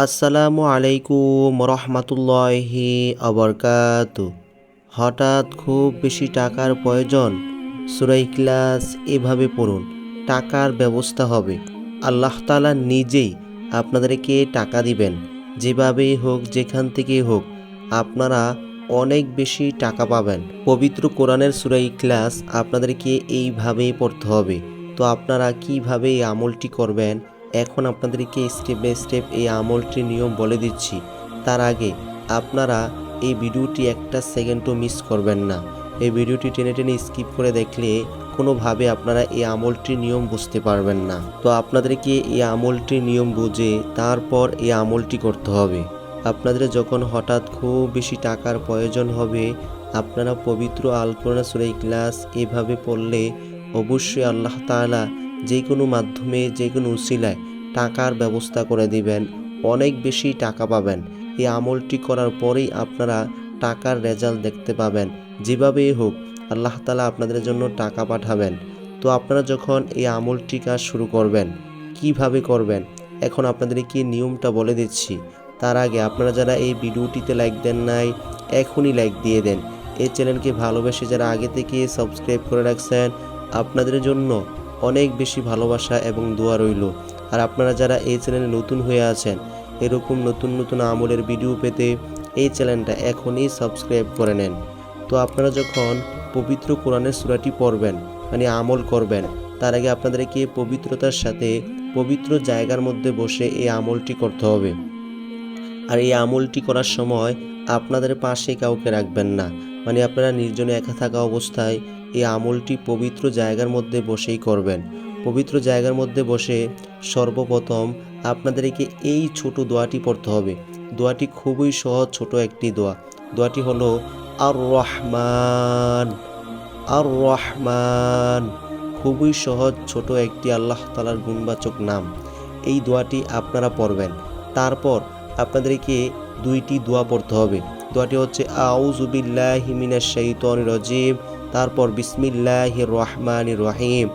আসসালামু আলাইকুম রহমতুল্লাহি আবরকাতু। হঠাৎ খুব বেশি টাকার প্রয়োজন, সূরা ইখলাস এভাবে পড়ুন, টাকার ব্যবস্থা হবে। আল্লাহ তাআলা নিজেই আপনাদেরকে টাকা দিবেন, যেভাবেই হোক যেখান থেকেই হোক আপনারা অনেক বেশি টাকা পাবেন। পবিত্র কোরআনের সূরা ইখলাস আপনাদেরকে এইভাবেই পড়তে হবে। তো আপনারা কিভাবে এই আমলটি করবেন, এখন আপনাদেরকে স্টেপ বাই স্টেপ এই আমলটির নিয়ম বলে দিচ্ছি। তার আগে আপনারা এই ভিডিওটি একটা সেকেন্ডও মিস করবেন না। এই ভিডিওটি টেনে টেনে স্কিপ করে দেখলে কোনোভাবে আপনারা এই আমলটির নিয়ম বুঝতে পারবেন না। তো আপনাদেরকে এই আমলটির নিয়ম বুঝে তারপর এই আমলটি করতে হবে। আপনাদের যখন হঠাৎ খুব বেশি টাকার প্রয়োজন হবে, আপনারা পবিত্র আল কোরআন সূরা ইখলাস এভাবে পড়লে অবশ্যই আল্লাহ তাআলা যে কোনো মাধ্যমে যে কোনো উসিলায় টাকার ব্যবস্থা করে দিবেন, অনেক বেশি টাকা পাবেন। এই আমলটি করার পরেই আপনারা টাকার রেজাল্ট দেখতে পাবেন। যেভাবেই হোক আল্লাহ তাআলা আপনাদের জন্য টাকা পাঠাবেন। তো আপনারা যখন এই আমলটি কাজ শুরু করবেন, কিভাবে করবেন এখন আপনাদেরকে নিয়মটা বলে দিচ্ছি। তার আগে আপনারা যারা এই ভিডিওটিতে লাইক দেন নাই, এখনই লাইক দিয়ে দেন। এই চ্যানেলকে ভালোবেসে যারা আগে থেকে সাবস্ক্রাইব করে রাখছেন, আপনাদের জন্য অনেক বেশি ভালোবাসা এবং দোয়া রইল। আর আপনারা যারা এই চ্যানেলে নতুন হয়ে আছেন, এরকম নতুন নতুন আমলের ভিডিও পেতে এই চ্যানেলটা এখনই সাবস্ক্রাইব করে নেন। তো আপনারা যখন পবিত্র কোরআনের সূরাটি পড়বেন, মানে আমল করবেন, তার আগে আপনাদেরকে পবিত্রতার সাথে পবিত্র জায়গার মধ্যে বসে এই আমলটি করতে হবে। আর এই আমলটি করার সময় আপনাদের পাশে কাউকে রাখবেন না, মানে আপনারা নির্জনে একা থাকা অবস্থায় এই আমলটি পবিত্র জায়গার মধ্যে বসেই করবেন। পবিত্র জায়গার মধ্যে বসে সর্বপ্রথম আপনাদেরকে এই ছোট দোয়াটি পড়তে হবে। দোয়াটি খুবই সহজ, ছোট একটি দোয়া। দোয়াটি হলো আর রহমান, আর রহমান। খুবই সহজ, ছোট একটি আল্লাহ তাআলার গুণবাচক নাম। এই দোয়াটি আপনারা পড়বেন। তারপর আপনাদেরকে দুইটি দোয়া পড়তে হবে। দোয়াটি হচ্ছে আউযু বিল্লাহি মিনাশ শাইতানির রাজিম, তারপর বিসমিল্লাহির রহমানির রহিম।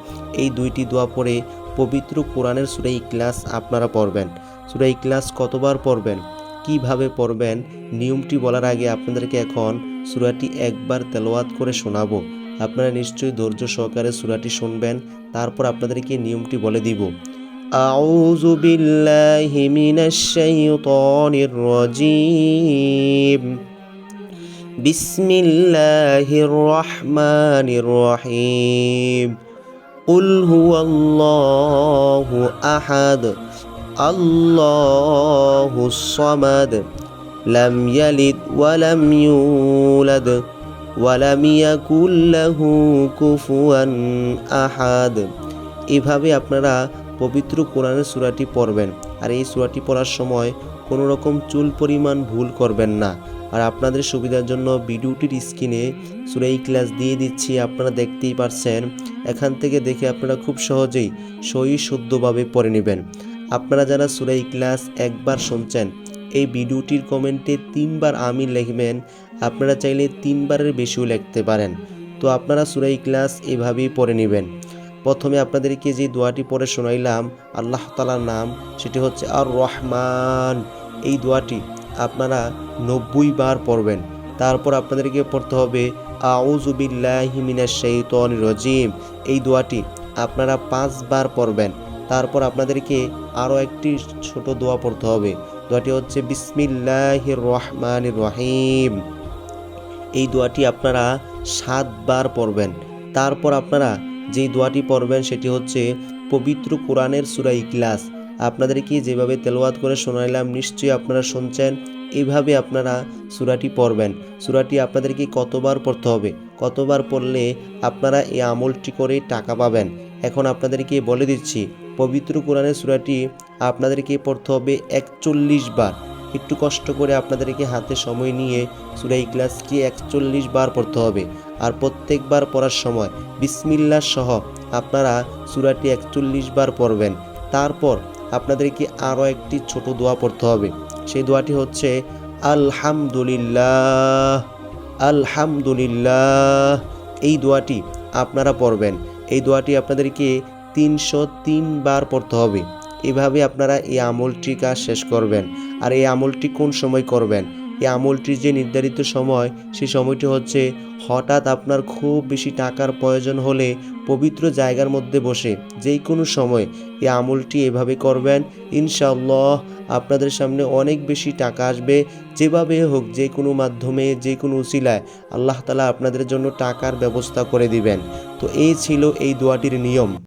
এই দুইটি দোয়া পড়ে পবিত্র কোরআনের সূরা ইখলাস আপনারা পড়বেন। সূরা ইখলাস কতবার পড়বেন, কিভাবে পড়বেন, নিয়মটি বলার আগে আপনাদেরকে এখন সূরাটি একবার তেলাওয়াত করে শোনাবো। আপনারা নিশ্চয়ই ধৈর্য সহকারে সূরাটি শুনবেন, তারপর আপনাদেরকে নিয়মটি বলে দিব। আউযু বিল্লাহি মিনাশ শাইতানির রাজিম, বিসমিল্লাহির রহমানির রহিম। কুল হুয়াল্লাহু আহাদ, আল্লাহুস সামাদ, লাম ইয়ালিদ ওয়া লাম ইউলাদ ওয়া লাম ইয়াকুল লাহু কুফুয়ান আহাদ। এভাবে আপনারা পবিত্র কোরআনের সূরাটি পড়বেন। আর এই সূরাটি পড়ার সময় কোনো রকম চুল পরিমাণ ভুল করবেন না। আর আপনাদের সুবিধার জন্য ভিডিওটির স্ক্রিনে সূরা ইখলাস দিয়ে দিচ্ছি, আপনারা দেখতেই পারছেন। এখান থেকে দেখে আপনারা খুব সহজেই সহি শুদ্ধভাবে পড়ে নেবেন। আপনারা যারা সূরা ইখলাস একবার শুনছেন, এই ভিডিওটির কমেন্টে 3 বার আমিন লিখবেন। আপনারা চাইলে 3 বারের বেশিও লিখতে পারেন। তো আপনারা সূরা ইখলাস এভাবেই পড়ে নেবেন। প্রথমে আপনাদেরকে যে দোয়াটি পড়ে শোনাইলাম আল্লাহ তাআলার নাম, সেটি হচ্ছে আর রহমান। এই দোয়াটি আপনারা 90 বার পড়বেন। তারপর আপনাদেরকে পড়তে হবে আউযু বিল্লাহি মিনাশ শাইতানির রাজিম। এই দোয়াটি আপনারা 5 বার পড়বেন। তারপর আপনাদেরকে আরও একটি ছোট দোয়া পড়তে হবে। দোয়াটি হচ্ছে বিসমিল্লাহির রহমানির রহিম। এই দোয়াটি আপনারা 7 বার পড়বেন। তারপর আপনারা যেই দোয়াটি পড়বেন সেটি হচ্ছে পবিত্র কোরআনের সূরা ইখলাস। আপনাদেরকে যেভাবে তেলাওয়াত করে শোনাইলাম, নিশ্চয়ই আপনারা শুনছেন, এভাবে আপনারা সূরাটি পড়বেন। সূরাটি আপনাদেরকে কতবার পড়তে হবে, কতবার পড়লে আপনারা এই আমলটি করে টাকা পাবেন, এখন আপনাদেরকে বলে দিচ্ছি। পবিত্র কোরআনের সূরাটি আপনাদেরকে পড়তে হবে 41 বার। একটু কষ্ট করে আপনাদেরকে হাতে সময় নিয়ে সূরা ইখলাসটি 41 বার পড়তে হবে। আর প্রত্যেকবার পড়ার সময় বিসমিল্লাহ সহ আপনারা সূরাটি 41 বার পড়বেন। তারপর আপনাদেরকে আরও একটি ছোট দোয়া পড়তে হবে। সেই দোয়াটি হচ্ছে আলহামদুলিল্লাহ, আলহামদুলিল্লাহ। এই দোয়াটি আপনারা পড়বেন। এই দোয়াটি আপনাদেরকে 303 বার পড়তে হবে। এভাবে আপনারা এই আমলটি কাজ শেষ করবেন। আর এই আমলটি কোন সময় করবেন? এই আমলটির যে নির্ধারিত সময়, সেই সময়টি হচ্ছে হঠাৎ আপনার খুব বেশি টাকার প্রয়োজন হলে পবিত্র জায়গার মধ্যে বসে যেই কোনো সময় এই আমলটি এভাবে করবেন। ইনশাআল্লাহ আপনাদের সামনে অনেক বেশি টাকা আসবে। যেভাবে হোক, যে কোনো মাধ্যমে, যে কোনো উসিলায় আল্লাহ তাআলা আপনাদের জন্য টাকার ব্যবস্থা করে দিবেন। তো এই ছিল এই দোয়াটির নিয়ম।